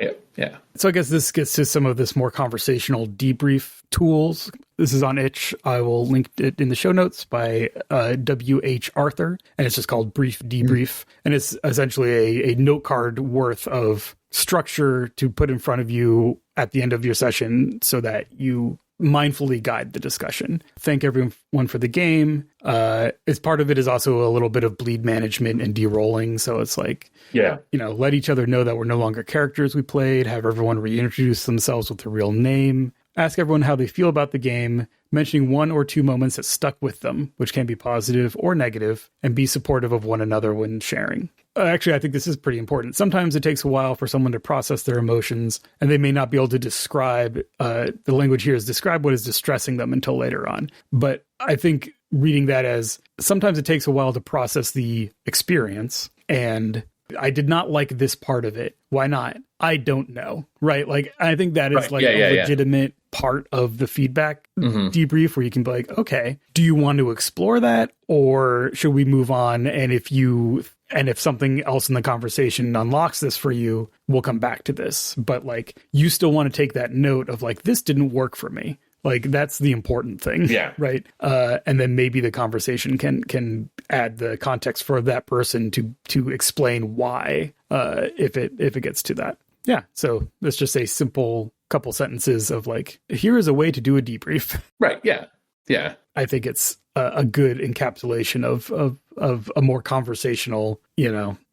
So I guess this gets to some of this more conversational debrief tools. This is on Itch. I will link it in the show notes by W.H. Arthur, and it's just called Brief Debrief. And it's essentially a note card worth of structure to put in front of you at the end of your session so that you mindfully guide the discussion. Thank everyone for the game. As part of it is also a little bit of bleed management and de-rolling. So it's like, let each other know that we're no longer characters we played, have everyone reintroduce themselves with their real name, ask everyone how they feel about the game, mentioning 1 or 2 moments that stuck with them, which can be positive or negative, and be supportive of one another when sharing. Actually, I think this is pretty important. Sometimes it takes a while for someone to process their emotions, and they may not be able to describe, the language here is describe what is distressing them until later on. But I think reading that as sometimes it takes a while to process the experience, and I did not like this part of it. Why not? I don't know. Right? Like, I think that is a legitimate part of the feedback debrief where you can be like, okay, do you want to explore that, or should we move on? And if something else in the conversation unlocks this for you, we'll come back to this. But like, you still want to take that note of like, this didn't work for me. Like, that's the important thing. Yeah. Right. And then maybe the conversation can add the context for that person to explain why, if it gets to that. Yeah. So let's just say simple couple sentences of like, here is a way to do a debrief. Right. Yeah. Yeah. I think it's a good encapsulation of a more conversational,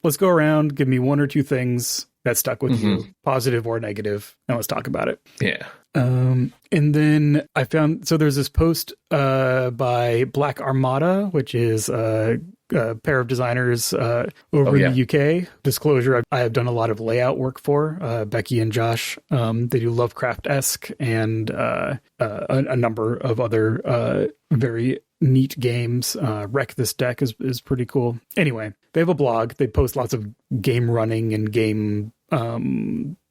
let's go around, give me 1 or 2 things that stuck with you, positive or negative, and let's talk about it. Yeah. And then I found, so there's this post by Black Armada, which is a pair of designers over in the UK. Disclosure, I have done a lot of layout work for Becky and Josh. They do Lovecraft-esque and a number of other very neat games. Wreck This Deck is pretty cool. Anyway, they have a blog. They post lots of game running and game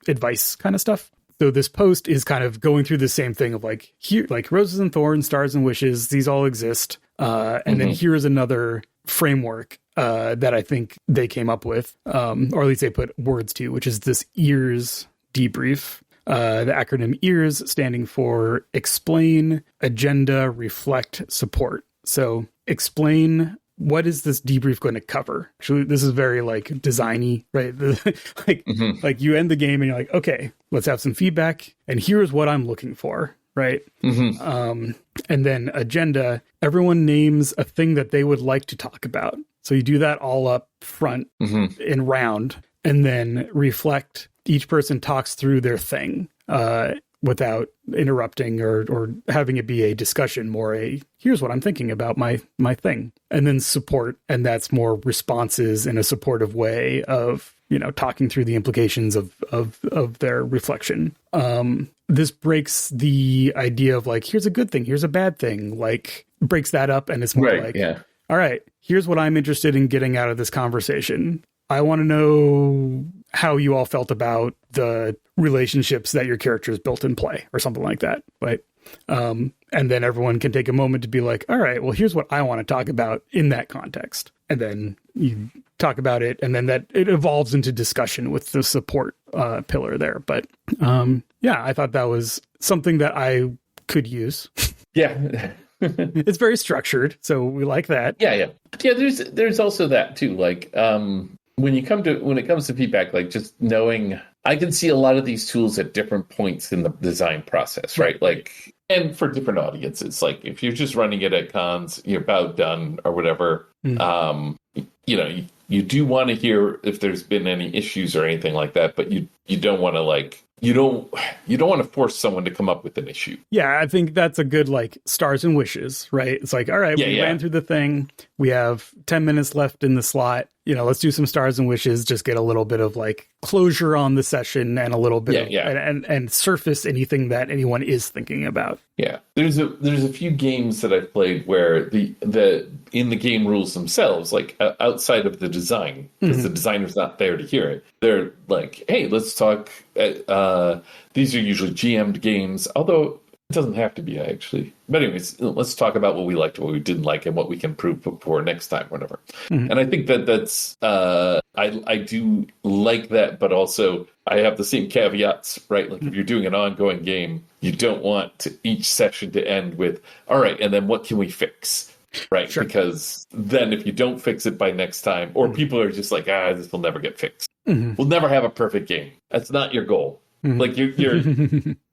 advice kind of stuff. So this post is kind of going through the same thing of like, here, like roses and thorns, stars and wishes, these all exist. And then here's another framework that I think they came up with, or at least they put words to, which is this EARS debrief. The acronym EARS standing for Explain, Agenda, Reflect, Support. So explain, what is this debrief going to cover? Actually, this is very like designy, right? Like you end the game and you're like, okay, let's have some feedback. And here's what I'm looking for, right? And then agenda, everyone names a thing that they would like to talk about. So you do that all up front in round, and then reflect. Each person talks through their thing without interrupting or having it be a discussion, more here's what I'm thinking about my thing. And then support, and that's more responses in a supportive way of, talking through the implications of their reflection. This breaks the idea of like, here's a good thing, here's a bad thing, like breaks that up, and it's more all right, here's what I'm interested in getting out of this conversation. I want to know how you all felt about the relationships that your characters built in play, or something like that, right? And then everyone can take a moment to be like, all right, well, here's what I want to talk about in that context. And then you talk about it, and then that it evolves into discussion with the support pillar there. But I thought that was something that I could use. Yeah. It's very structured, so we like that. Yeah. There's also that too. Like when it comes to feedback, like just knowing, I can see a lot of these tools at different points in the design process, right? Like, and for different audiences, like if you're just running it at cons, you're about done or whatever. You do want to hear if there's been any issues or anything like that, but you don't want to like. You don't want to force someone to come up with an issue. Yeah, I think that's a good like stars and wishes, right? It's like, all right, we ran through the thing. We have 10 minutes left in the slot. Let's do some stars and wishes, just get a little bit of like closure on the session and a little bit and surface anything that anyone is thinking about. Yeah. There's a few games that I've played where the in the game rules themselves, like outside of the design, because the designer's not there to hear it. They're like, hey, let's talk. These are usually GM'd games, although it doesn't have to be, actually. But anyways, let's talk about what we liked, what we didn't like, and what we can improve for next time, whatever. And I think that's I do like that, but also I have the same caveats, right? Like if you're doing an ongoing game, you don't want each session to end with, all right, and then what can we fix? Right. Sure. Because then if you don't fix it by next time, or people are just like, this will never get fixed. We'll never have a perfect game. That's not your goal. Like you're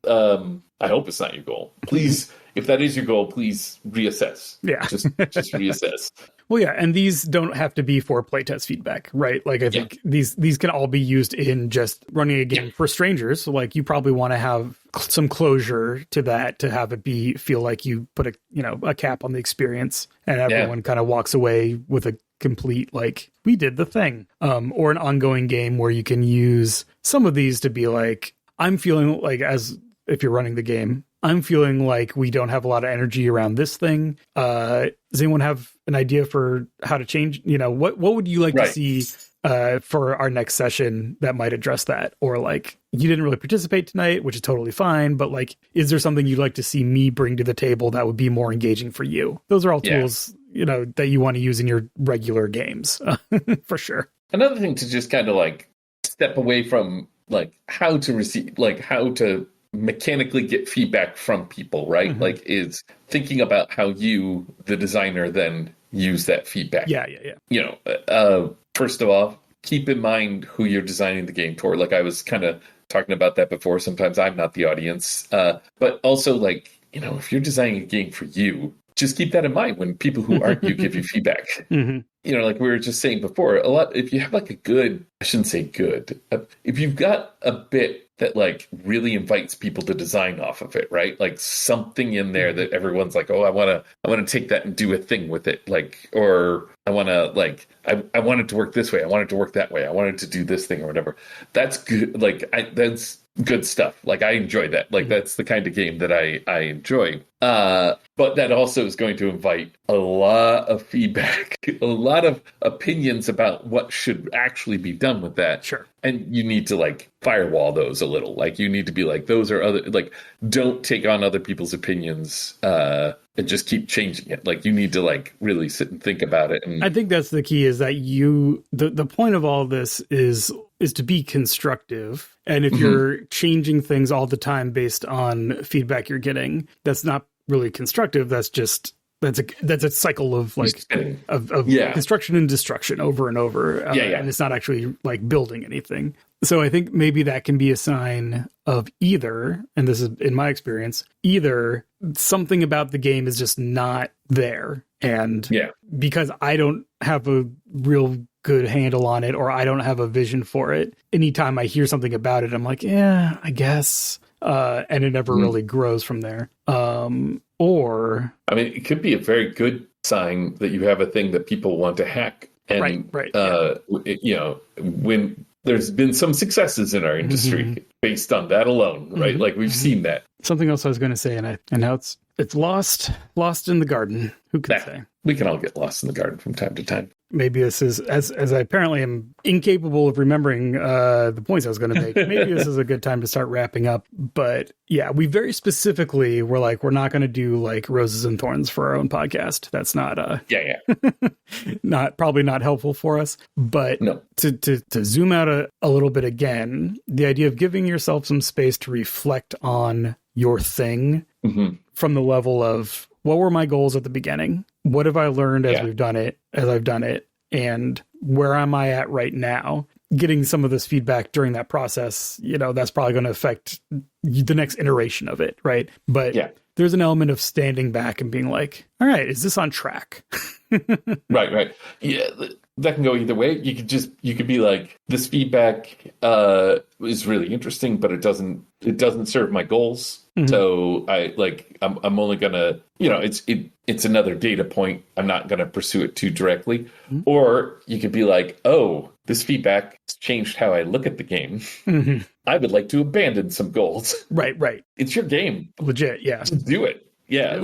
I hope it's not your goal. Please, if that is your goal, please reassess. Yeah. Just reassess. Well, yeah, and these don't have to be for playtest feedback, right? Like I think these can all be used in just running a game for strangers. So, like you probably want to have some closure to that, to have it feel like you put a cap on the experience, and everyone kind of walks away with a complete, like, we did the thing. Or an ongoing game where you can use some of these to be like, I'm feeling like, as if you're running the game, I'm feeling like we don't have a lot of energy around this thing. Does anyone have an idea for how to change? What would you like to see for our next session that might address that? Or like, you didn't really participate tonight, which is totally fine, but like, is there something you'd like to see me bring to the table that would be more engaging for you? Those are all tools, that you want to use in your regular games, for sure. Another thing to just kind of like step away from, like how to receive, like how to mechanically get feedback from people, right? Like is thinking about how you, the designer, then use that feedback. First of all, keep in mind who you're designing the game for. Like I was kind of talking about that before. Sometimes I'm not the audience, but also like, if you're designing a game for you, just keep that in mind when people who aren't you give you feedback. Like we were just saying before, if you have like I shouldn't say good, if you've got a bit that like really invites people to design off of it, right? Like something in there that everyone's like, oh, I want to take that and do a thing with it. Like, or I want to like, I want it to work this way. I want it to work that way. I wanted to do this thing or whatever. That's good. Like that's good stuff. Like I enjoy that. Like that's the kind of game that I enjoy. But that also is going to invite a lot of feedback, a lot of opinions about what should actually be done with that. Sure. And you need to like firewall those a little. Like you need to be like, those are other, like, don't take on other people's opinions and just keep changing it. Like you need to like really sit and think about it. And I think that's the key, is that the point of all this is to be constructive. And if you're changing things all the time based on feedback you're getting, that's not really constructive. That's a cycle of like of construction and destruction over and over. And it's not actually like building anything. So I think maybe that can be a sign of either, and this is in my experience, either something about the game is just not there. And because I don't have a real good handle on it, or I don't have a vision for it, anytime I hear something about it, I'm like, yeah, I guess. And it never really grows from there. Or I mean, it could be a very good sign that you have a thing that people want to hack. And, when there's been some successes in our industry based on that alone, right? Like we've seen that. Something else I was going to say, and now it's lost in the garden. Who can say? We can all get lost in the garden from time to time. Maybe this is, as I apparently am incapable of remembering the points I was going to make, maybe this is a good time to start wrapping up. But yeah, we very specifically were like, we're not going to do like roses and thorns for our own podcast. That's not probably not helpful for us. But no. to zoom out a little bit again, the idea of giving yourself some space to reflect on your thing from the level of, what were my goals at the beginning? What have I learned as I've done it? And where am I at right now? Getting some of this feedback during that process, that's probably going to affect the next iteration of it, right? But there's an element of standing back and being like, all right, is this on track? Right. Yeah, that can go either way. You could be like, this feedback is really interesting, but it doesn't serve my goals. So I'm only gonna, it's another data point. I'm not gonna pursue it too directly. Or you could be like, oh, this feedback has changed how I look at the game. I would like to abandon some goals. Right. It's your game. Legit, yeah. Just do it. Yeah.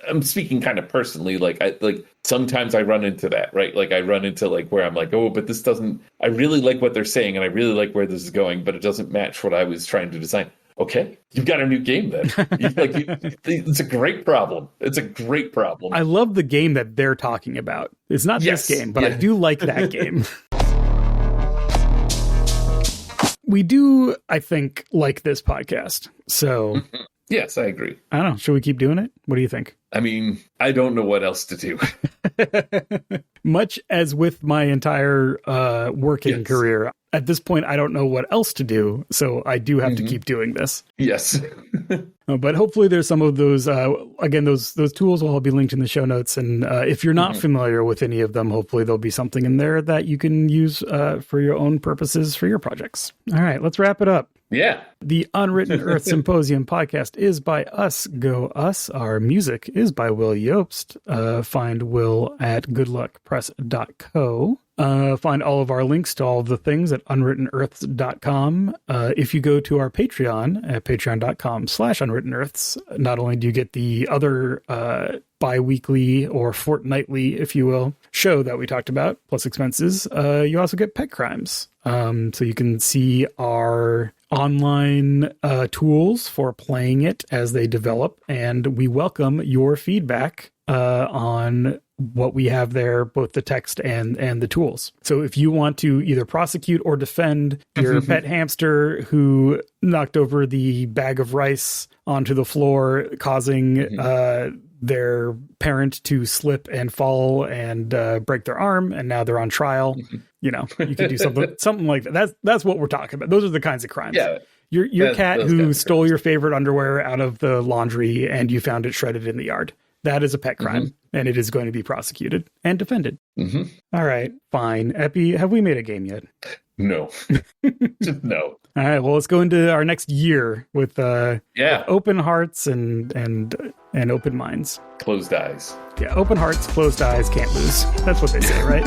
I'm speaking kind of personally, sometimes I run into that, right? Like I run into like where I'm like, oh, but this doesn't, I really like what they're saying and I really like where this is going, but it doesn't match what I was trying to design. Okay, you've got a new game then. It's a great problem. It's a great problem. I love the game that they're talking about. It's not this game, but I do like that game. we do, I think, like this podcast. So yes, I agree. I don't know. Should we keep doing it? What do you think? I mean, I don't know what else to do. Much as with my entire working career, at this point, I don't know what else to do. So I do have to keep doing this. Yes. But hopefully there's some of those, again, those tools will all be linked in the show notes. And if you're not familiar with any of them, hopefully there'll be something in there that you can use for your own purposes for your projects. All right, let's wrap it up. Yeah. The Unwritten Earth Symposium podcast is by us, Go Us. Our music is by Will Yobst. Find Will at goodluckpress.co. Find all of our links to all of the things at unwrittenearths.com. If you go to our Patreon at patreon.com/unwrittenearths, not only do you get the other bi-weekly or fortnightly, if you will, show that we talked about, plus expenses, you also get pet crimes. So you can see our online tools for playing it as they develop, and we welcome your feedback on what we have there, both the text and the tools. So if you want to either prosecute or defend your pet hamster who knocked over the bag of rice onto the floor, causing their parent to slip and fall and break their arm, and now they're on trial, you know, you could do something like that. That's what we're talking about. Those are the kinds of crimes. Yeah. Your cat who stole your favorite underwear out of the laundry and you found it shredded in the yard. That is a pet crime, and it is going to be prosecuted and defended. All right, fine. Eppy, have we made a game yet? No. No. All right, well, let's go into our next year with open hearts and open minds. Closed eyes. Yeah, open hearts, closed eyes, can't lose. That's what they say, right?